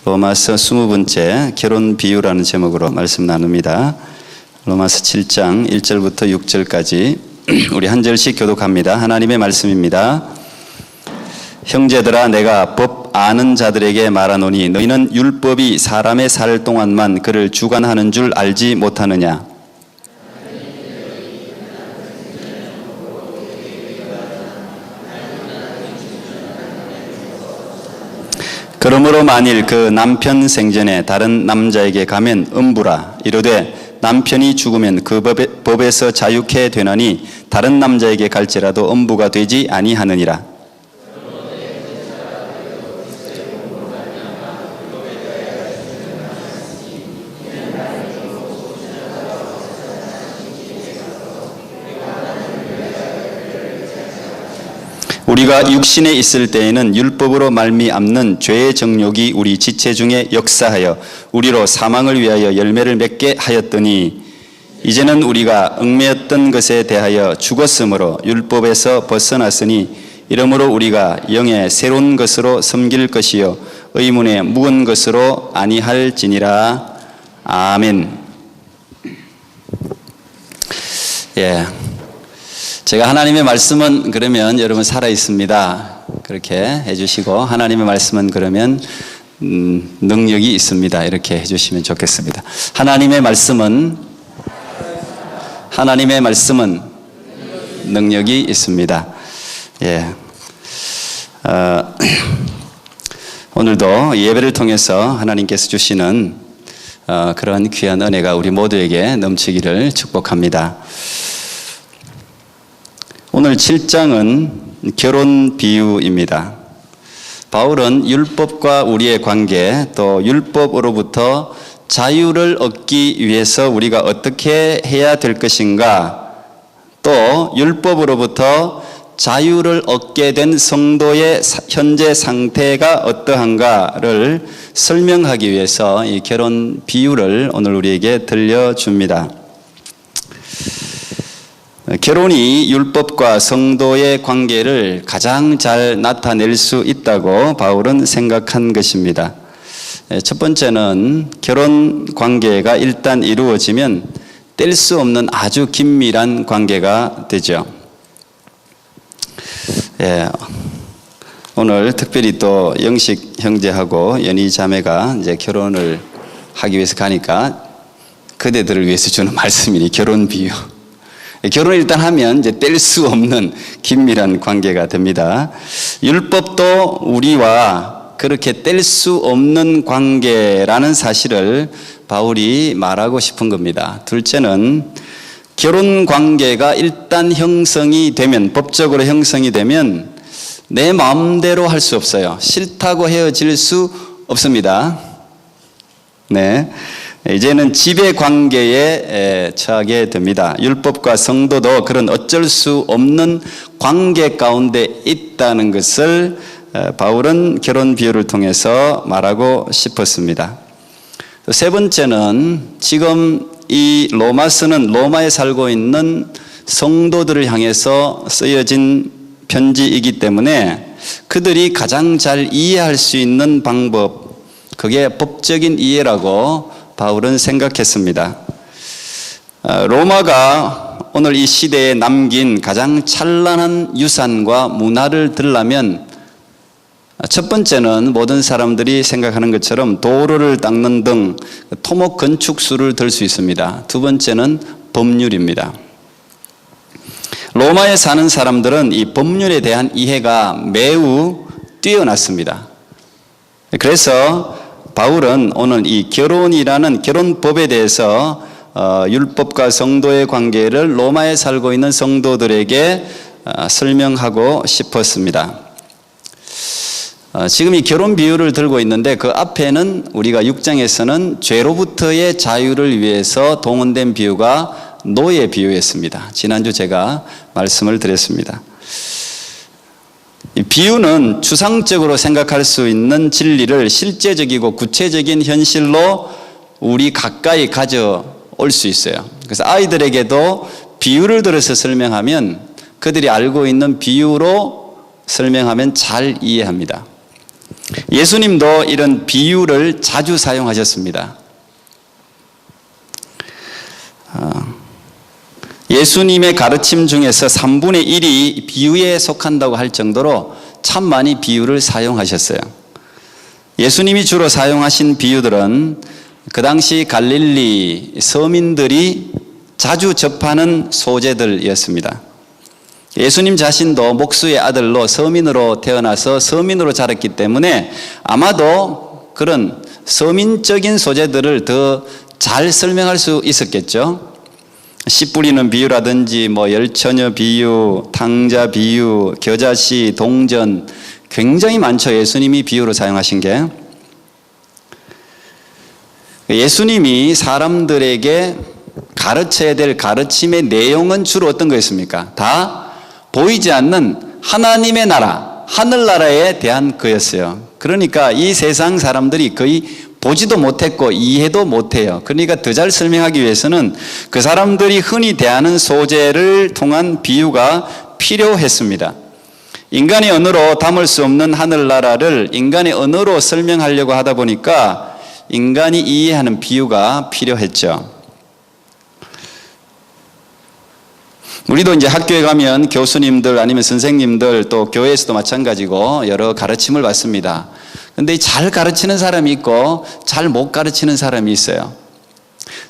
로마서 20번째 결혼 비유라는 제목으로 말씀 나눕니다. 로마서 7장 1절부터 6절까지 우리 한 절씩 교독합니다. 하나님의 말씀입니다. 형제들아, 내가 법 아는 자들에게 말하노니 너희는 율법이 사람의 살 동안만 그를 주관하는 줄 알지 못하느냐? 그러므로 만일 그 남편 생전에 다른 남자에게 가면 음부라. 이르되 남편이 죽으면 그 법에서 자유케 되나니 다른 남자에게 갈지라도 음부가 되지 아니하느니라. 우리가 육신에 있을 때에는 율법으로 말미암는 죄의 정욕이 우리 지체 중에 역사하여 우리로 사망을 위하여 열매를 맺게 하였더니 이제는 우리가 얽매였던 것에 대하여 죽었으므로 율법에서 벗어났으니 이러므로 우리가 영의 새로운 것으로 섬길 것이요 의문의 묵은 것으로 아니할지니라. 아멘. 제가 하나님의 말씀은 그러면 여러분 살아 있습니다. 그렇게 해주시고 하나님의 말씀은 그러면 능력이 있습니다. 이렇게 해주시면 좋겠습니다. 하나님의 말씀은 능력이 있습니다. 오늘도 예배를 통해서 하나님께서 주시는 그런 귀한 은혜가 우리 모두에게 넘치기를 축복합니다. 오늘 7장은 결혼 비유입니다. 바울은 율법과 우리의 관계, 또 율법으로부터 자유를 얻기 위해서 우리가 어떻게 해야 될 것인가, 또 율법으로부터 자유를 얻게 된 성도의 현재 상태가 어떠한가를 설명하기 위해서 이 결혼 비유를 오늘 우리에게 들려줍니다. 결혼이 율법과 성도의 관계를 가장 잘 나타낼 수 있다고 바울은 생각한 것입니다. 첫 번째는 결혼 관계가 일단 이루어지면 뗄 수 없는 아주 긴밀한 관계가 되죠. 오늘 특별히 또 영식 형제하고 연희 자매가 이제 결혼을 하기 위해서 가니까 그대들을 위해서 주는 말씀이니 결혼 비유. 결혼을 일단 하면 이제 뗄 수 없는 긴밀한 관계가 됩니다. 율법도 우리와 그렇게 뗄 수 없는 관계라는 사실을 바울이 말하고 싶은 겁니다. 둘째는 결혼 관계가 일단 형성이 되면, 법적으로 형성이 되면 내 마음대로 할 수 없어요. 싫다고 헤어질 수 없습니다. 이제는 지배 관계에 처하게 됩니다. 율법과 성도도 그런 어쩔 수 없는 관계 가운데 있다는 것을 바울은 결혼 비유를 통해서 말하고 싶었습니다. 세 번째는 지금 이 로마서는 로마에 살고 있는 성도들을 향해서 쓰여진 편지이기 때문에 그들이 가장 잘 이해할 수 있는 방법, 그게 법적인 이해라고 바울은 생각했습니다. 로마가 오늘 이 시대에 남긴 가장 찬란한 유산과 문화를 들려면 첫 번째는 모든 사람들이 생각하는 것처럼 도로를 닦는 등 토목 건축수를 들 수 있습니다. 두 번째는 법률입니다. 로마에 사는 사람들은 이 법률에 대한 이해가 매우 뛰어났습니다. 그래서 바울은 오늘 이 결혼이라는 결혼법에 대해서 율법과 성도의 관계를 로마에 살고 있는 성도들에게 설명하고 싶었습니다. 지금 이 결혼 비유를 들고 있는데 그 앞에는 우리가 6장에서는 죄로부터의 자유를 위해서 동원된 비유가 노예 비유였습니다. 지난주 제가 말씀을 드렸습니다. 이 비유는 추상적으로 생각할 수 있는 진리를 실제적이고 구체적인 현실로 우리 가까이 가져올 수 있어요. 그래서 아이들에게도 비유를 들어서 설명하면 그들이 알고 있는 비유로 설명하면 잘 이해합니다. 예수님도 이런 비유를 자주 사용하셨습니다. 예수님의 가르침 중에서 3분의 1이 비유에 속한다고 할 정도로 참 많이 비유를 사용하셨어요. 예수님이 주로 사용하신 비유들은 그 당시 갈릴리 서민들이 자주 접하는 소재들이었습니다. 예수님 자신도 목수의 아들로 서민으로 태어나서 서민으로 자랐기 때문에 아마도 그런 서민적인 소재들을 더 잘 설명할 수 있었겠죠. 씨 뿌리는 비유라든지 열처녀 비유, 탕자 비유, 겨자씨, 동전 굉장히 많죠. 예수님이 비유로 사용하신 게. 예수님이 사람들에게 가르쳐야 될 가르침의 내용은 주로 어떤 거였습니까? 다 보이지 않는 하나님의 나라, 하늘나라에 대한 거였어요. 그러니까 이 세상 사람들이 거의 보지도 못했고 이해도 못해요. 그러니까 더 잘 설명하기 위해서는 그 사람들이 흔히 대하는 소재를 통한 비유가 필요했습니다. 인간의 언어로 담을 수 없는 하늘나라를 인간의 언어로 설명하려고 하다 보니까 인간이 이해하는 비유가 필요했죠. 우리도 이제 학교에 가면 교수님들 아니면 선생님들 또 교회에서도 마찬가지고 여러 가르침을 받습니다. 근데 잘 가르치는 사람이 있고 잘 못 가르치는 사람이 있어요.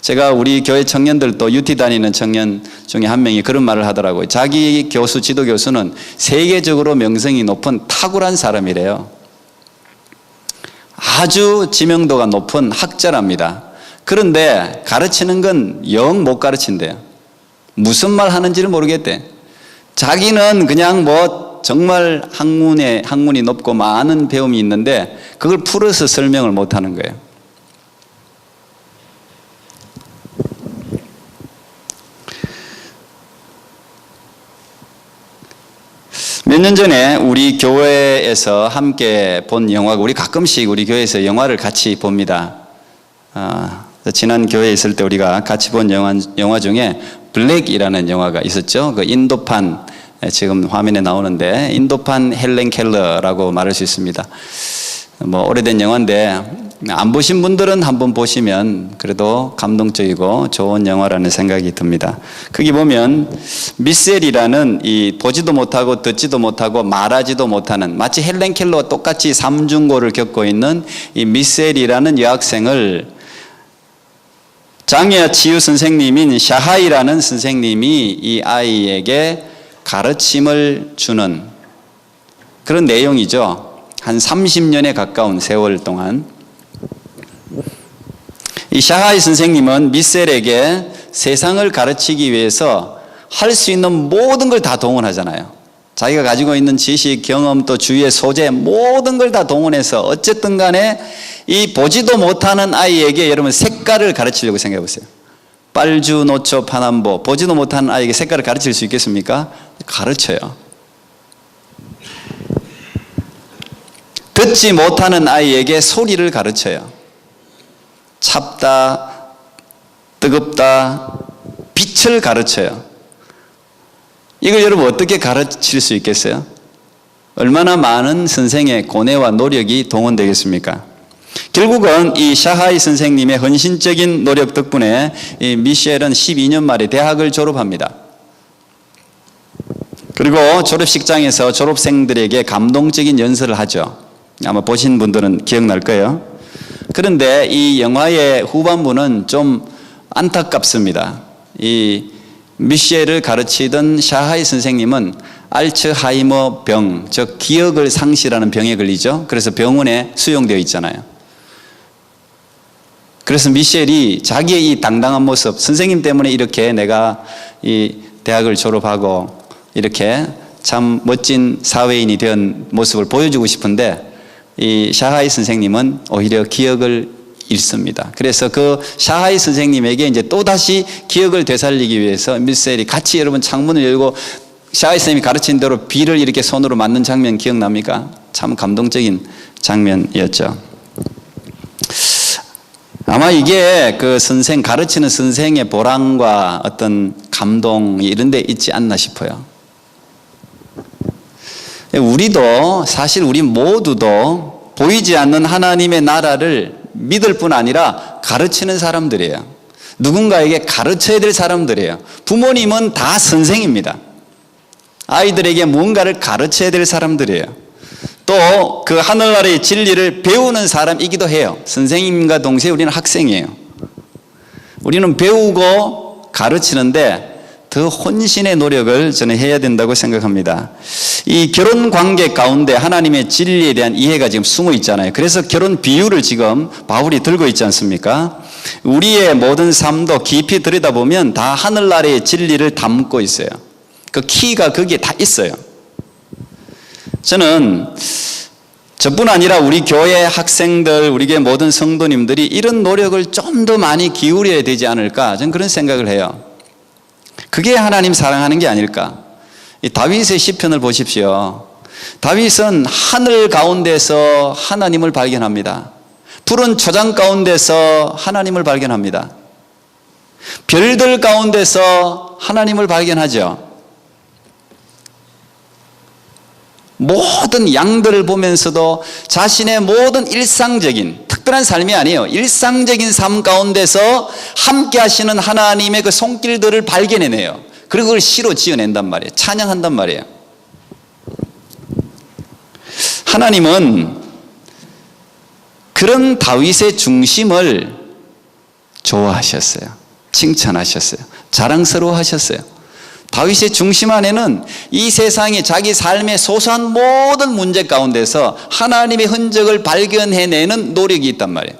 제가 우리 교회 청년들도 UT 다니는 청년 중에 한 명이 그런 말을 하더라고요. 자기 교수, 지도 교수는 세계적으로 명성이 높은 탁월한 사람이래요. 아주 지명도가 높은 학자랍니다. 그런데 가르치는 건 영 못 가르친대요. 무슨 말 하는지를 모르겠대. 자기는 그냥 정말 학문이 높고 많은 배움이 있는데 그걸 풀어서 설명을 못 하는 거예요. 몇 년 전에 우리 교회에서 함께 본 영화가, 우리 가끔씩 우리 교회에서 영화를 같이 봅니다. 지난 교회에 있을 때 우리가 같이 본 영화 중에 블랙이라는 영화가 있었죠. 그 인도판, 지금 화면에 나오는데 인도판 헬렌 켈러라고 말할 수 있습니다. 오래된 영화인데 안 보신 분들은 한번 보시면 그래도 감동적이고 좋은 영화라는 생각이 듭니다. 거기 보면 미셀이라는 이 보지도 못하고 듣지도 못하고 말하지도 못하는, 마치 헬렌 켈러와 똑같이 삼중고를 겪고 있는 이 미셀이라는 여학생을 장애 치유 선생님인 샤하이라는 선생님이 이 아이에게 가르침을 주는 그런 내용이죠. 한 30년에 가까운 세월 동안 이 샤하이 선생님은 미셀에게 세상을 가르치기 위해서 할 수 있는 모든 걸 다 동원하잖아요. 자기가 가지고 있는 지식, 경험, 또 주위의 소재 모든 걸 다 동원해서 어쨌든 간에 이 보지도 못하는 아이에게 여러분 색깔을 가르치려고 생각해 보세요. 빨주, 노초, 파남보, 보지도 못하는 아이에게 색깔을 가르칠 수 있겠습니까? 가르쳐요. 듣지 못하는 아이에게 소리를 가르쳐요. 찹다, 뜨겁다, 빛을 가르쳐요. 이걸 여러분 어떻게 가르칠 수 있겠어요? 얼마나 많은 선생의 고뇌와 노력이 동원되겠습니까? 결국은 이 샤하이 선생님의 헌신적인 노력 덕분에 이 미셸은 12년 만에 대학을 졸업합니다. 그리고 졸업식장에서 졸업생들에게 감동적인 연설을 하죠. 아마 보신 분들은 기억날 거예요. 그런데 이 영화의 후반부는 좀 안타깝습니다. 이 미셸을 가르치던 샤하이 선생님은 알츠하이머 병, 즉 기억을 상실하는 병에 걸리죠. 그래서 병원에 수용되어 있잖아요. 그래서 미셸이 자기의 이 당당한 모습, 선생님 때문에 이렇게 내가 이 대학을 졸업하고 이렇게 참 멋진 사회인이 된 모습을 보여주고 싶은데 이 샤하이 선생님은 오히려 기억을 잃습니다. 그래서 그 샤하이 선생님에게 이제 또다시 기억을 되살리기 위해서 미셸이 같이 여러분 창문을 열고 샤하이 선생님이 가르친 대로 비를 이렇게 손으로 맞는 장면 기억납니까? 참 감동적인 장면이었죠. 아마 이게 그 가르치는 선생의 보람과 어떤 감동이 이런 데 있지 않나 싶어요. 우리도 사실 우리 모두도 보이지 않는 하나님의 나라를 믿을 뿐 아니라 가르치는 사람들이에요. 누군가에게 가르쳐야 될 사람들이에요. 부모님은 다 선생입니다. 아이들에게 무언가를 가르쳐야 될 사람들이에요. 또 그 하늘나라의 진리를 배우는 사람이기도 해요. 선생님과 동시에 우리는 학생이에요. 우리는 배우고 가르치는데 더 혼신의 노력을 저는 해야 된다고 생각합니다. 이 결혼 관계 가운데 하나님의 진리에 대한 이해가 지금 숨어 있잖아요. 그래서 결혼 비유를 지금 바울이 들고 있지 않습니까? 우리의 모든 삶도 깊이 들여다보면 다 하늘나라의 진리를 담고 있어요. 그 키가 거기에 다 있어요. 저는 저뿐 아니라 우리 교회 학생들, 우리 교회 모든 성도님들이 이런 노력을 좀 더 많이 기울여야 되지 않을까, 저는 그런 생각을 해요. 그게 하나님 사랑하는 게 아닐까. 이 다윗의 시편을 보십시오. 다윗은 하늘 가운데서 하나님을 발견합니다. 푸른 초장 가운데서 하나님을 발견합니다. 별들 가운데서 하나님을 발견하죠. 모든 양들을 보면서도 자신의 모든 일상적인 특별한 삶이 아니에요. 일상적인 삶 가운데서 함께 하시는 하나님의 그 손길들을 발견해내요. 그리고 그걸 시로 지어낸단 말이에요. 찬양한단 말이에요. 하나님은 그런 다윗의 중심을 좋아하셨어요. 칭찬하셨어요. 자랑스러워하셨어요. 다윗의 중심 안에는 이 세상의 자기 삶의 소소한 모든 문제 가운데서 하나님의 흔적을 발견해내는 노력이 있단 말이에요.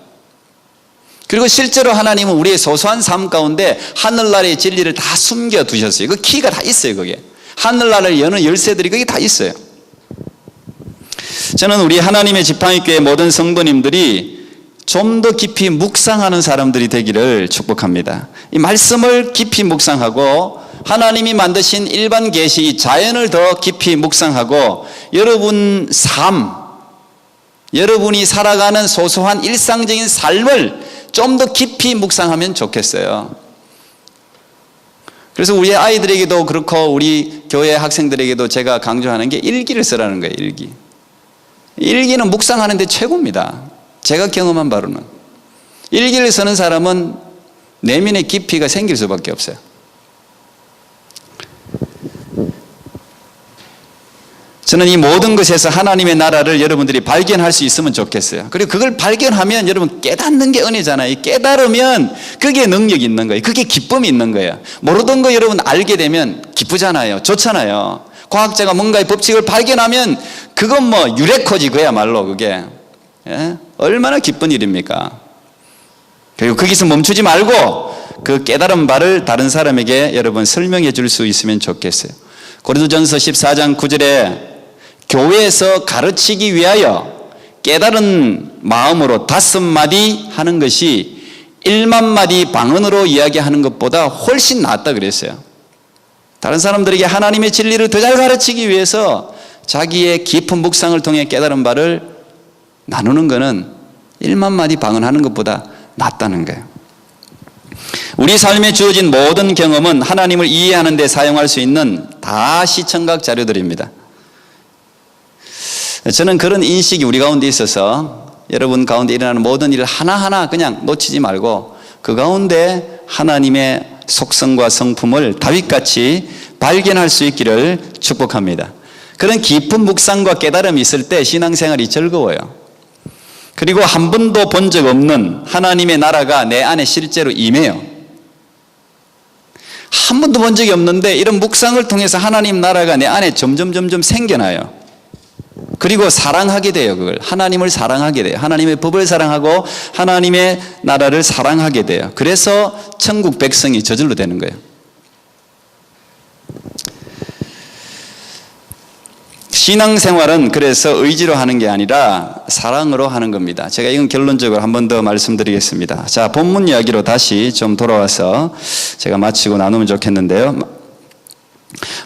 그리고 실제로 하나님은 우리의 소소한 삶 가운데 하늘나라의 진리를 다 숨겨두셨어요. 그 키가 다 있어요. 그게 하늘나라를 여는 열쇠들이 거기 다 있어요. 저는 우리 하나님의 지팡이교회 모든 성도님들이 좀 더 깊이 묵상하는 사람들이 되기를 축복합니다. 이 말씀을 깊이 묵상하고 하나님이 만드신 일반 계시, 자연을 더 깊이 묵상하고 여러분 삶, 여러분이 살아가는 소소한 일상적인 삶을 좀 더 깊이 묵상하면 좋겠어요. 그래서 우리 아이들에게도 그렇고 우리 교회 학생들에게도 제가 강조하는 게 일기를 쓰라는 거예요. 일기. 일기는 묵상하는 데 최고입니다. 제가 경험한 바로는 일기를 쓰는 사람은 내면의 깊이가 생길 수밖에 없어요. 저는 이 모든 것에서 하나님의 나라를 여러분들이 발견할 수 있으면 좋겠어요. 그리고 그걸 발견하면 여러분 깨닫는 게 은혜잖아요. 깨달으면 그게 능력이 있는 거예요. 그게 기쁨이 있는 거예요. 모르던 거 여러분 알게 되면 기쁘잖아요. 좋잖아요. 과학자가 뭔가의 법칙을 발견하면 그건 뭐 유레코지 그야말로 그게. 예? 얼마나 기쁜 일입니까? 그리고 거기서 멈추지 말고 그 깨달은 바를 다른 사람에게 여러분 설명해 줄 수 있으면 좋겠어요. 고린도전서 14장 9절에 교회에서 가르치기 위하여 깨달은 마음으로 5마디 하는 것이 1만 마디 방언으로 이야기하는 것보다 훨씬 낫다 그랬어요. 다른 사람들에게 하나님의 진리를 더 잘 가르치기 위해서 자기의 깊은 묵상을 통해 깨달은 바를 나누는 것은 1만 마디 방언하는 것보다 낫다는 거예요. 우리 삶에 주어진 모든 경험은 하나님을 이해하는 데 사용할 수 있는 다 시청각 자료들입니다. 저는 그런 인식이 우리 가운데 있어서 여러분 가운데 일어나는 모든 일을 하나하나 그냥 놓치지 말고 그 가운데 하나님의 속성과 성품을 다윗같이 발견할 수 있기를 축복합니다. 그런 깊은 묵상과 깨달음이 있을 때 신앙생활이 즐거워요. 그리고 한 번도 본 적 없는 하나님의 나라가 내 안에 실제로 임해요. 한 번도 본 적이 없는데 이런 묵상을 통해서 하나님 나라가 내 안에 점점 생겨나요. 그리고 사랑하게 돼요. 그걸 하나님을 사랑하게 돼요. 하나님의 법을 사랑하고 하나님의 나라를 사랑하게 돼요. 그래서 천국 백성이 저절로 되는 거예요. 신앙생활은 그래서 의지로 하는 게 아니라 사랑으로 하는 겁니다. 제가 이건 결론적으로 한 번 더 말씀드리겠습니다. 자, 본문 이야기로 다시 좀 돌아와서 제가 마치고 나누면 좋겠는데요.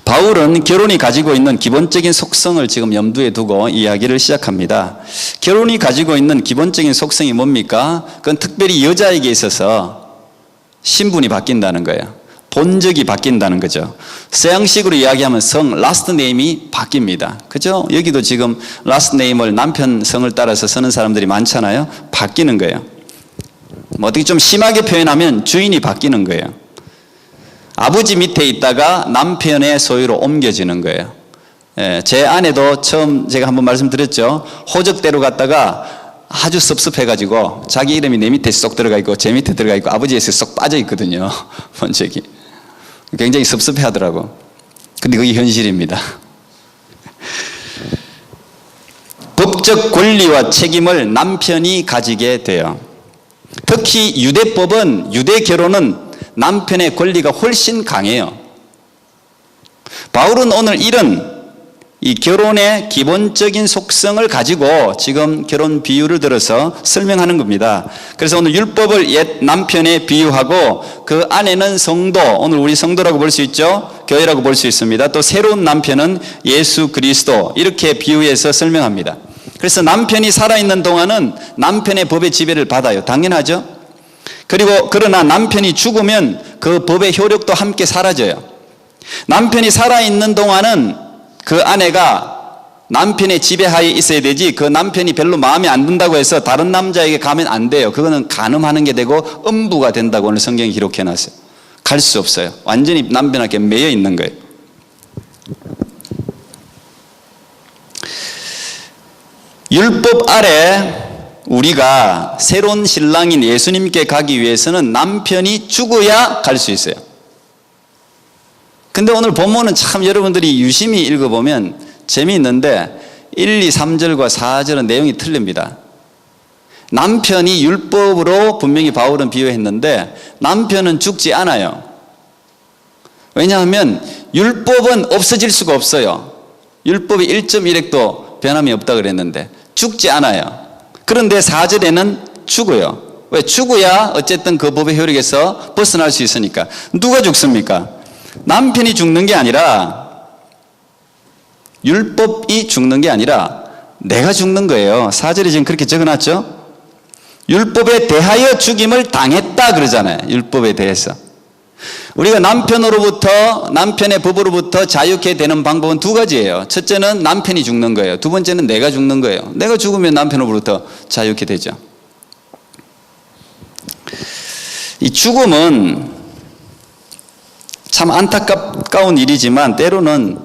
바울은 결혼이 가지고 있는 기본적인 속성을 지금 염두에 두고 이야기를 시작합니다. 결혼이 가지고 있는 기본적인 속성이 뭡니까? 그건 특별히 여자에게 있어서 신분이 바뀐다는 거예요. 본적이 바뀐다는 거죠. 서양식으로 이야기하면 성, 라스트 네임이 바뀝니다. 그죠? 여기도 지금 라스트 네임을 남편 성을 따라서 쓰는 사람들이 많잖아요. 바뀌는 거예요. 뭐 어떻게 좀 심하게 표현하면 주인이 바뀌는 거예요. 아버지 밑에 있다가 남편의 소유로 옮겨지는 거예요. 예, 제 아내도 처음 제가 한번 말씀드렸죠. 호적대로 갔다가 아주 섭섭해가지고 자기 이름이 내 밑에 쏙 들어가 있고 제 밑에 들어가 있고 아버지에서 쏙 빠져 있거든요. 본적이. 굉장히 섭섭해 하더라고. 근데 그게 현실입니다. 법적 권리와 책임을 남편이 가지게 돼요. 특히 유대법은, 유대 결혼은 남편의 권리가 훨씬 강해요. 바울은 오늘 이런 이 결혼의 기본적인 속성을 가지고 지금 결혼 비유를 들어서 설명하는 겁니다. 그래서 오늘 율법을 옛 남편에 비유하고 그 아내는 성도, 오늘 우리 성도라고 볼 수 있죠. 교회라고 볼 수 있습니다. 또 새로운 남편은 예수 그리스도, 이렇게 비유해서 설명합니다. 그래서 남편이 살아있는 동안은 남편의 법의 지배를 받아요. 당연하죠. 그리고 그러나 남편이 죽으면 그 법의 효력도 함께 사라져요. 남편이 살아있는 동안은 그 아내가 남편의 지배하에 있어야 되지, 그 남편이 별로 마음에 안 든다고 해서 다른 남자에게 가면 안 돼요. 그거는 간음하는 게 되고 음부가 된다고 오늘 성경에 기록해 놨어요. 갈 수 없어요. 완전히 남편에게 매여 있는 거예요. 율법 아래 우리가 새로운 신랑인 예수님께 가기 위해서는 남편이 죽어야 갈 수 있어요. 근데 오늘 본문은 참 여러분들이 유심히 읽어보면 재미있는데 1, 2, 3절과 4절은 내용이 틀립니다. 남편이 율법으로 분명히 바울은 비유했는데 남편은 죽지 않아요. 왜냐하면 율법은 없어질 수가 없어요. 율법이 1.1획도 변함이 없다 그랬는데 죽지 않아요. 그런데 4절에는 죽어요. 왜? 죽어야 어쨌든 그 법의 효력에서 벗어날 수 있으니까. 누가 죽습니까? 남편이 죽는 게 아니라, 율법이 죽는 게 아니라 내가 죽는 거예요. 4절에 지금 그렇게 적어놨죠. 율법에 대하여 죽임을 당했다 그러잖아요. 율법에 대해서. 우리가 남편으로부터, 남편의 법으로부터 자유케 되는 방법은 두 가지예요. 첫째는 남편이 죽는 거예요. 두 번째는 내가 죽는 거예요. 내가 죽으면 남편으로부터 자유케 되죠. 이 죽음은 참 안타까운 일이지만 때로는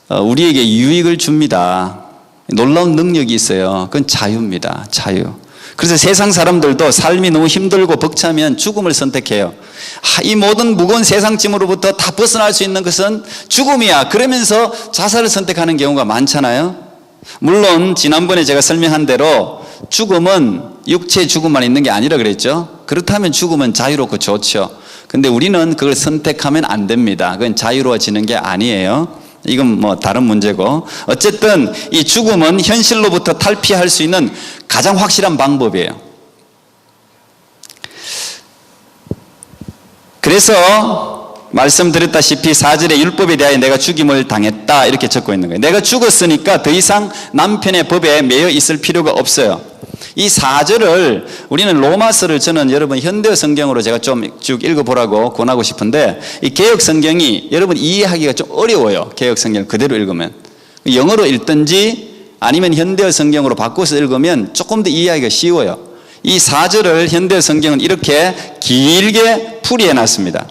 우리에게 유익을 줍니다. 놀라운 능력이 있어요. 그건 자유입니다. 자유. 그래서 세상 사람들도 삶이 너무 힘들고 벅차면 죽음을 선택해요. 이 모든 무거운 세상 짐으로부터 다 벗어날 수 있는 것은 죽음이야. 그러면서 자살을 선택하는 경우가 많잖아요. 물론 지난번에 제가 설명한 대로 죽음은 육체 죽음만 있는 게 아니라 그랬죠. 그렇다면 죽음은 자유롭고 좋죠. 근데 우리는 그걸 선택하면 안 됩니다. 그건 자유로워지는 게 아니에요. 이건 뭐 다른 문제고, 어쨌든 이 죽음은 현실로부터 탈피할 수 있는 가장 확실한 방법이에요. 그래서 말씀드렸다시피 4절에 율법에 대하여 내가 죽임을 당했다 이렇게 적고 있는 거예요. 내가 죽었으니까 더 이상 남편의 법에 매여 있을 필요가 없어요. 이 4절을 우리는 로마서를, 저는 여러분 현대 성경으로 제가 좀 쭉 읽어보라고 권하고 싶은데, 이 개역 성경이 여러분 이해하기가 좀 어려워요. 개역 성경을 그대로 읽으면. 영어로 읽든지 아니면 현대 성경으로 바꿔서 읽으면 조금 더 이해하기가 쉬워요. 이 4절을 현대 성경은 이렇게 길게 풀이해 놨습니다.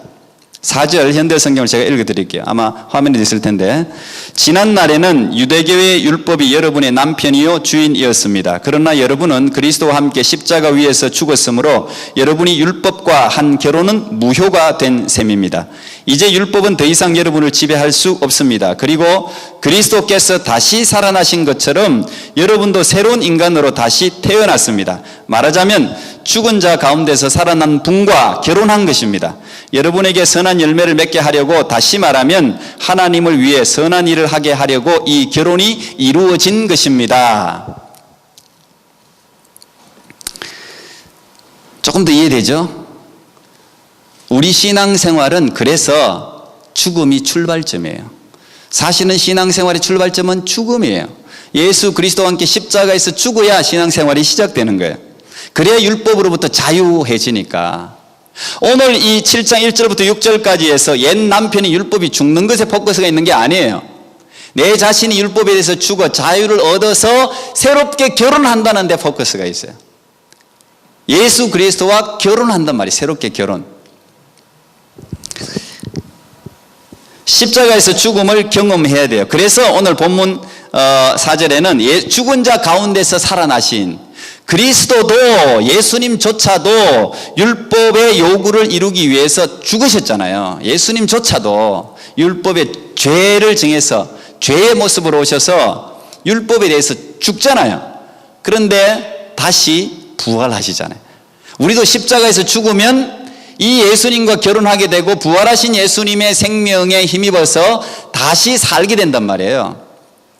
4절 현대 성경을 제가 읽어드릴게요. 아마 화면에 있을 텐데, 지난날에는 유대교의 율법이 여러분의 남편이요 주인이었습니다. 그러나 여러분은 그리스도와 함께 십자가 위에서 죽었으므로 여러분이 율법과 한 결혼은 무효가 된 셈입니다. 이제 율법은 더 이상 여러분을 지배할 수 없습니다. 그리고 그리스도께서 다시 살아나신 것처럼 여러분도 새로운 인간으로 다시 태어났습니다. 말하자면 죽은 자 가운데서 살아난 분과 결혼한 것입니다. 여러분에게 선한 열매를 맺게 하려고, 다시 말하면 하나님을 위해 선한 일을 하게 하려고 이 결혼이 이루어진 것입니다. 조금 더 이해되죠? 우리 신앙생활은 그래서 죽음이 출발점이에요. 사실은 신앙생활의 출발점은 죽음이에요. 예수 그리스도와 함께 십자가에서 죽어야 신앙생활이 시작되는 거예요. 그래야 율법으로부터 자유해지니까. 오늘 이 7장 1절부터 6절까지 해서 옛 남편이 율법이 죽는 것에 포커스가 있는 게 아니에요. 내 자신이 율법에 대해서 죽어 자유를 얻어서 새롭게 결혼한다는 데 포커스가 있어요. 예수 그리스도와 결혼한단 말이에요. 새롭게 결혼. 십자가에서 죽음을 경험해야 돼요. 그래서 오늘 본문 4절에는 죽은 자 가운데서 살아나신 그리스도도, 예수님조차도 율법의 요구를 이루기 위해서 죽으셨잖아요. 예수님조차도 율법의 죄를 정해서 죄의 모습으로 오셔서 율법에 대해서 죽잖아요. 그런데 다시 부활하시잖아요. 우리도 십자가에서 죽으면 이 예수님과 결혼하게 되고 부활하신 예수님의 생명에 힘입어서 다시 살게 된단 말이에요.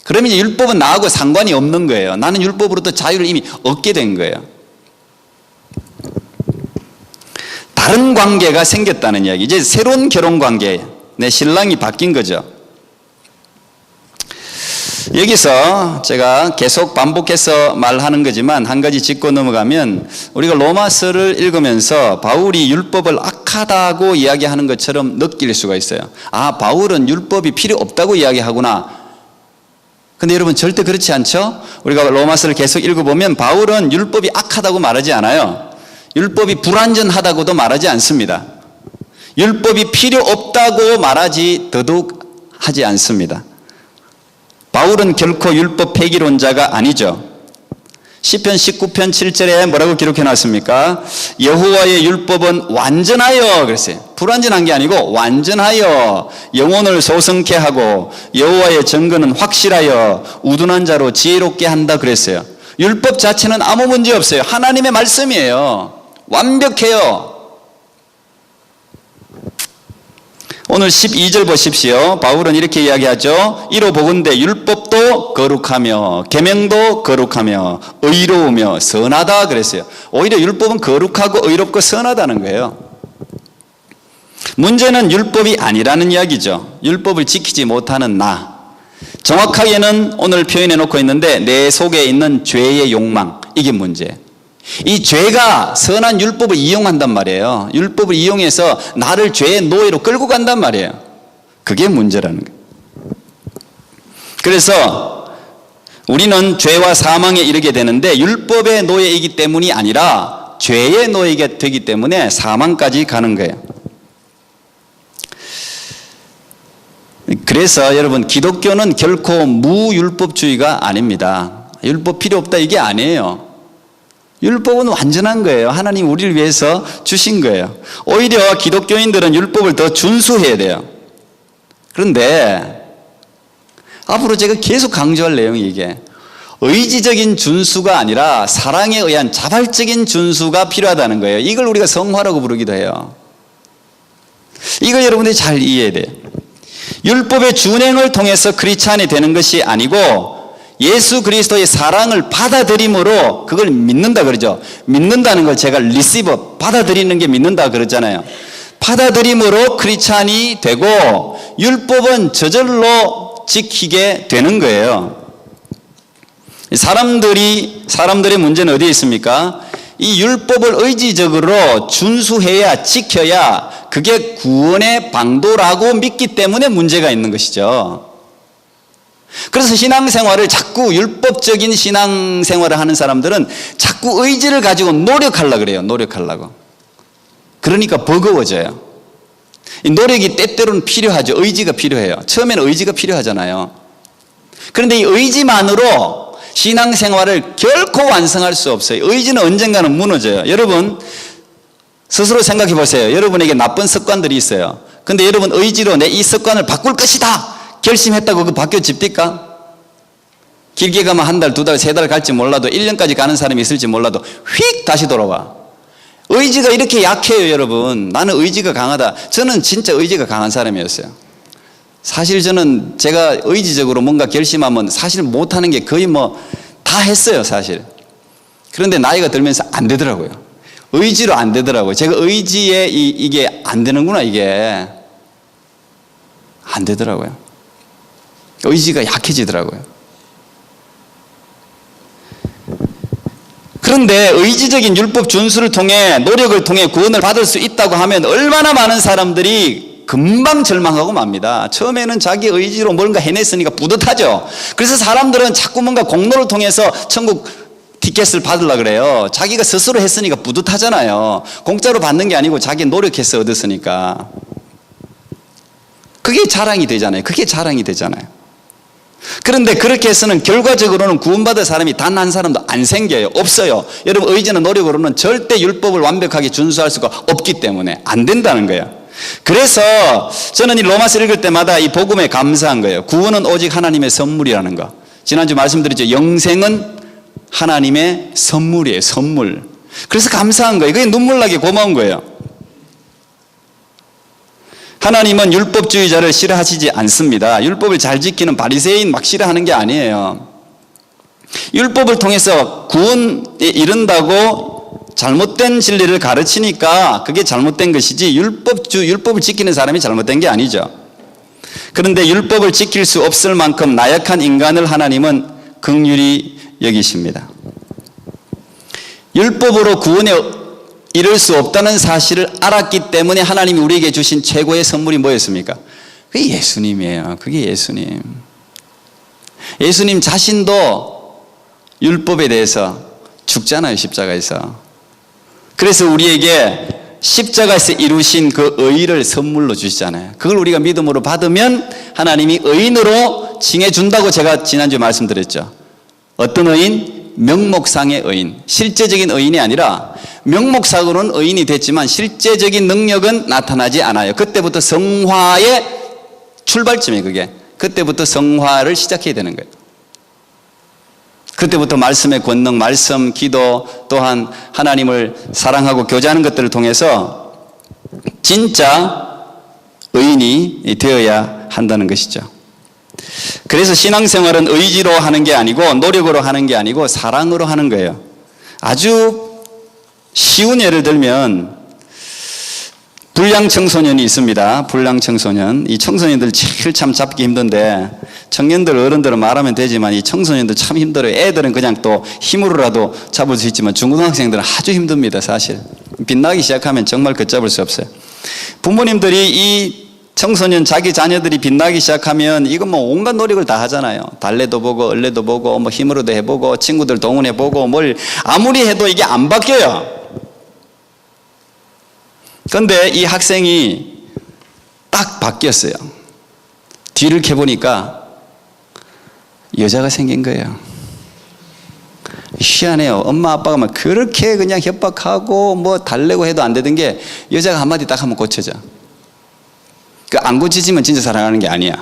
그러면 이제 율법은 나하고 상관이 없는 거예요. 나는 율법으로부터 자유를 이미 얻게 된 거예요. 다른 관계가 생겼다는 이야기. 이제 새로운 결혼 관계. 내 신랑이 바뀐 거죠. 여기서 제가 계속 반복해서 말하는 거지만 한 가지 짚고 넘어가면, 우리가 로마서를 읽으면서 바울이 율법을 악하다고 이야기하는 것처럼 느낄 수가 있어요. 아, 바울은 율법이 필요 없다고 이야기하구나. 근데 여러분 절대 그렇지 않죠? 우리가 로마서를 계속 읽어보면 바울은 율법이 악하다고 말하지 않아요. 율법이 불완전하다고도 말하지 않습니다. 율법이 필요 없다고 말하지 더더욱 하지 않습니다. 바울은 결코 율법 폐기론자가 아니죠. 시편 19편 7절에 뭐라고 기록해 놨습니까? 여호와의 율법은 완전하여 그랬어요. 불완전한 게 아니고 완전하여 영혼을 소성케 하고 여호와의 증거는 확실하여 우둔한 자로 지혜롭게 한다 그랬어요. 율법 자체는 아무 문제 없어요. 하나님의 말씀이에요. 완벽해요. 오늘 12절 보십시오. 바울은 이렇게 이야기하죠. 이로 보건대 율법도 거룩하며 계명도 거룩하며 의로우며 선하다 그랬어요. 오히려 율법은 거룩하고 의롭고 선하다는 거예요. 문제는 율법이 아니라는 이야기죠. 율법을 지키지 못하는 나. 정확하게는 오늘 표현해 놓고 있는데 내 속에 있는 죄의 욕망, 이게 문제예요. 이 죄가 선한 율법을 이용한단 말이에요. 율법을 이용해서 나를 죄의 노예로 끌고 간단 말이에요. 그게 문제라는 거예요. 그래서 우리는 죄와 사망에 이르게 되는데 율법의 노예이기 때문이 아니라 죄의 노예가 되기 때문에 사망까지 가는 거예요. 그래서 여러분, 기독교는 결코 무율법주의가 아닙니다. 율법 필요 없다 이게 아니에요. 율법은 완전한 거예요. 하나님 우리를 위해서 주신 거예요. 오히려 기독교인들은 율법을 더 준수해야 돼요. 그런데 앞으로 제가 계속 강조할 내용이 이게 의지적인 준수가 아니라 사랑에 의한 자발적인 준수가 필요하다는 거예요. 이걸 우리가 성화라고 부르기도 해요. 이걸 여러분들이 잘 이해해야 돼요. 율법의 준행을 통해서 크리스찬이 되는 것이 아니고 예수 그리스도의 사랑을 받아들임으로 그걸 믿는다 그러죠. 믿는다는 걸 제가 리시버, 받아들이는 게 믿는다 그러잖아요. 받아들임으로 크리스찬이 되고 율법은 저절로 지키게 되는 거예요. 사람들의 문제는 어디에 있습니까? 이 율법을 의지적으로 준수해야, 지켜야 그게 구원의 방도라고 믿기 때문에 문제가 있는 것이죠. 그래서 신앙생활을 자꾸 율법적인 신앙생활을 하는 사람들은 자꾸 의지를 가지고 노력하려고 그래요. 노력하려고. 그러니까 버거워져요. 이 노력이 때때로는 필요하죠. 의지가 필요해요. 처음에는 의지가 필요하잖아요. 그런데 이 의지만으로 신앙생활을 결코 완성할 수 없어요. 의지는 언젠가는 무너져요. 여러분 스스로 생각해 보세요. 여러분에게 나쁜 습관들이 있어요. 근데 여러분 의지로 내 이 습관을 바꿀 것이다 결심했다고 그 바뀌어집니까? 길게 가면 한 달, 두 달, 세 달 갈지 몰라도 1년까지 가는 사람이 있을지 몰라도 휙 다시 돌아와. 의지가 이렇게 약해요. 여러분, 나는 의지가 강하다. 저는 진짜 의지가 강한 사람이었어요. 사실 저는 제가 의지적으로 뭔가 결심하면 사실 못하는 게 거의 다 했어요. 사실. 그런데 나이가 들면서 안 되더라고요. 의지로 안 되더라고요. 제가 의지에 이게 안 되는구나. 이게 안 되더라고요. 의지가 약해지더라고요. 그런데 의지적인 율법 준수를 통해 노력을 통해 구원을 받을 수 있다고 하면 얼마나 많은 사람들이 금방 절망하고 맙니다. 처음에는 자기 의지로 뭔가 해냈으니까 뿌듯하죠. 그래서 사람들은 자꾸 뭔가 공로를 통해서 천국 티켓을 받으려고 그래요. 자기가 스스로 했으니까 뿌듯하잖아요. 공짜로 받는 게 아니고 자기 노력해서 얻었으니까. 그게 자랑이 되잖아요. 그게 자랑이 되잖아요. 그런데 그렇게 해서는 결과적으로는 구원받을 사람이 단 한 사람도 안 생겨요. 없어요. 여러분, 의지나 노력으로는 절대 율법을 완벽하게 준수할 수가 없기 때문에 안 된다는 거예요. 그래서 저는 이 로마서 읽을 때마다 이 복음에 감사한 거예요. 구원은 오직 하나님의 선물이라는 거. 지난주 말씀드렸죠. 영생은 하나님의 선물이에요. 선물. 그래서 감사한 거예요. 그게 눈물 나게 고마운 거예요. 하나님은 율법주의자를 싫어하시지 않습니다. 율법을 잘 지키는 바리새인 막 싫어하는 게 아니에요. 율법을 통해서 구원에 이른다고 잘못된 진리를 가르치니까 그게 잘못된 것이지 율법을 지키는 사람이 잘못된 게 아니죠. 그런데 율법을 지킬 수 없을 만큼 나약한 인간을 하나님은 긍휼히 여기십니다. 율법으로 구원에 이룰 수 없다는 사실을 알았기 때문에 하나님이 우리에게 주신 최고의 선물이 뭐였습니까? 그게 예수님이에요. 그게 예수님. 예수님 자신도 율법에 대해서 죽잖아요. 십자가에서. 그래서 우리에게 십자가에서 이루신 그 의를 선물로 주시잖아요. 그걸 우리가 믿음으로 받으면 하나님이 의인으로 칭해준다고 제가 지난주에 말씀드렸죠. 어떤 의인? 명목상의 의인. 실제적인 의인이 아니라 명목상으로는 의인이 됐지만 실제적인 능력은 나타나지 않아요. 그때부터 성화의 출발점이에요. 그게. 그때부터 성화를 시작해야 되는 거예요. 그때부터 말씀의 권능, 말씀, 기도, 또한 하나님을 사랑하고 교제하는 것들을 통해서 진짜 의인이 되어야 한다는 것이죠. 그래서 신앙생활은 의지로 하는 게 아니고 노력으로 하는 게 아니고 사랑으로 하는 거예요. 아주 쉬운 예를 들면 불량 청소년이 있습니다. 불량 청소년. 이 청소년들 제일 참 잡기 힘든데 청년들 어른들은 말하면 되지만 이 청소년들 참 힘들어요. 애들은 그냥 또 힘으로라도 잡을 수 있지만 중고등학생들은 아주 힘듭니다. 사실 빛나기 시작하면 정말 걷잡을 수 없어요. 부모님들이 이 청소년 자기 자녀들이 빛나기 시작하면 이건 뭐 온갖 노력을 다 하잖아요. 달래도 보고 얼레도 보고 뭐 힘으로도 해보고 친구들 동원해보고 뭘 아무리 해도 이게 안 바뀌어요. 그런데 이 학생이 딱 바뀌었어요. 뒤를 캐보니까 여자가 생긴 거예요. 희한해요. 엄마 아빠가 막 그렇게 그냥 협박하고 뭐 달래고 해도 안 되던 게 여자가 한마디 딱 하면 고쳐져. 그 안 고치지면 진짜 사랑하는 게 아니야.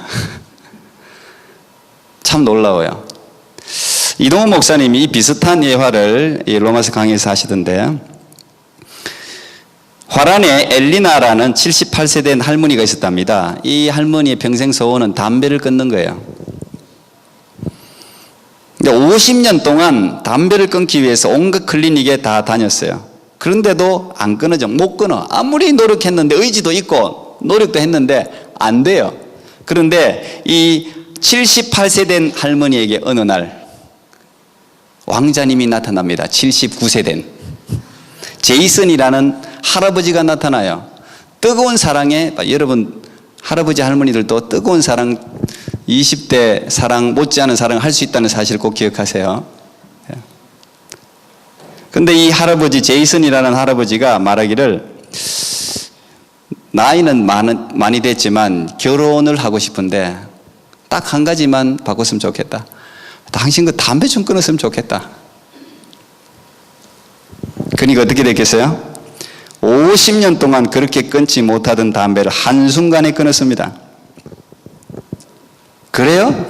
참 놀라워요. 이동훈 목사님이 이 비슷한 예화를 이 로마서 강의에서 하시던데 화란에 엘리나라는 78세 된 할머니가 있었답니다. 이 할머니의 평생 소원은 담배를 끊는 거예요. 50년 동안 담배를 끊기 위해서 온갖 클리닉에 다 다녔어요. 그런데도 안 끊어져. 못 끊어. 아무리 노력했는데 의지도 있고 노력도 했는데 안 돼요. 그런데 이 78세 된 할머니에게 어느 날 왕자님이 나타납니다. 79세 된 제이슨이라는 할아버지가 나타나요. 뜨거운 사랑에 여러분 할아버지 할머니들도 뜨거운 사랑 20대 사랑 못지않은 사랑을 할 수 있다는 사실을 꼭 기억하세요. 그런데 이 할아버지 제이슨이라는 할아버지가 말하기를 나이는 많이 됐지만 결혼을 하고 싶은데 딱 한 가지만 바꿨으면 좋겠다. 당신 그 담배 좀 끊었으면 좋겠다. 그러니까 어떻게 됐겠어요? 50년 동안 그렇게 끊지 못하던 담배를 한순간에 끊었습니다. 그래요?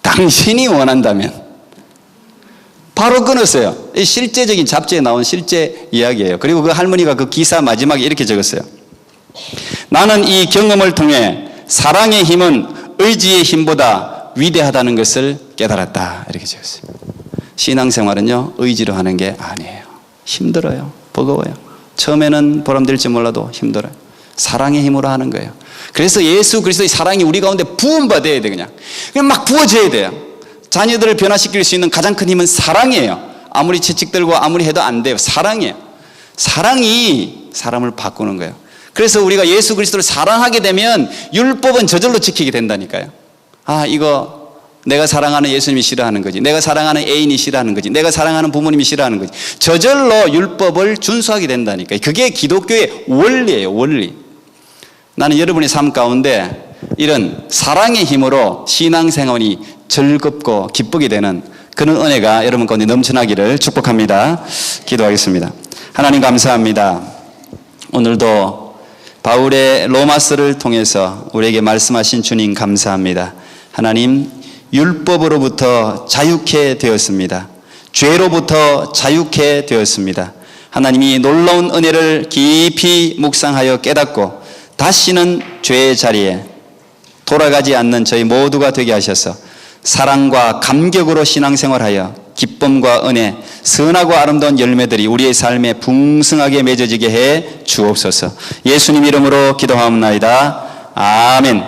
당신이 원한다면 바로 끊었어요. 이 실제적인 잡지에 나온 실제 이야기예요. 그리고 그 할머니가 그 기사 마지막에 이렇게 적었어요. 나는 이 경험을 통해 사랑의 힘은 의지의 힘보다 위대하다는 것을 깨달았다. 이렇게 적었어요. 신앙생활은요 의지로 하는 게 아니에요. 힘들어요. 버거워요. 처음에는 보람될지 몰라도 힘들어요. 사랑의 힘으로 하는 거예요. 그래서 예수 그리스도의 사랑이 우리 가운데 부음받아야 돼. 그냥 막 부어져야 돼요. 자녀들을 변화시킬 수 있는 가장 큰 힘은 사랑이에요. 아무리 채찍 들고 아무리 해도 안 돼요. 사랑이에요. 사랑이 사람을 바꾸는 거예요. 그래서 우리가 예수 그리스도를 사랑하게 되면 율법은 저절로 지키게 된다니까요. 아, 이거 내가 사랑하는 예수님이 싫어하는 거지, 내가 사랑하는 애인이 싫어하는 거지, 내가 사랑하는 부모님이 싫어하는 거지. 저절로 율법을 준수하게 된다니까요. 그게 기독교의 원리예요. 원리. 나는 여러분의 삶 가운데 이런 사랑의 힘으로 신앙생활이 즐겁고 기쁘게 되는 그런 은혜가 여러분 가운데 넘쳐나기를 축복합니다. 기도하겠습니다. 하나님 감사합니다. 오늘도 바울의 로마서를 통해서 우리에게 말씀하신 주님 감사합니다. 하나님, 율법으로부터 자유케 되었습니다. 죄로부터 자유케 되었습니다. 하나님이 놀라운 은혜를 깊이 묵상하여 깨닫고 다시는 죄의 자리에 돌아가지 않는 저희 모두가 되게 하셔서 사랑과 감격으로 신앙생활하여 기쁨과 은혜, 선하고 아름다운 열매들이 우리의 삶에 풍성하게 맺어지게 해 주옵소서. 예수님 이름으로 기도하옵나이다. 아멘.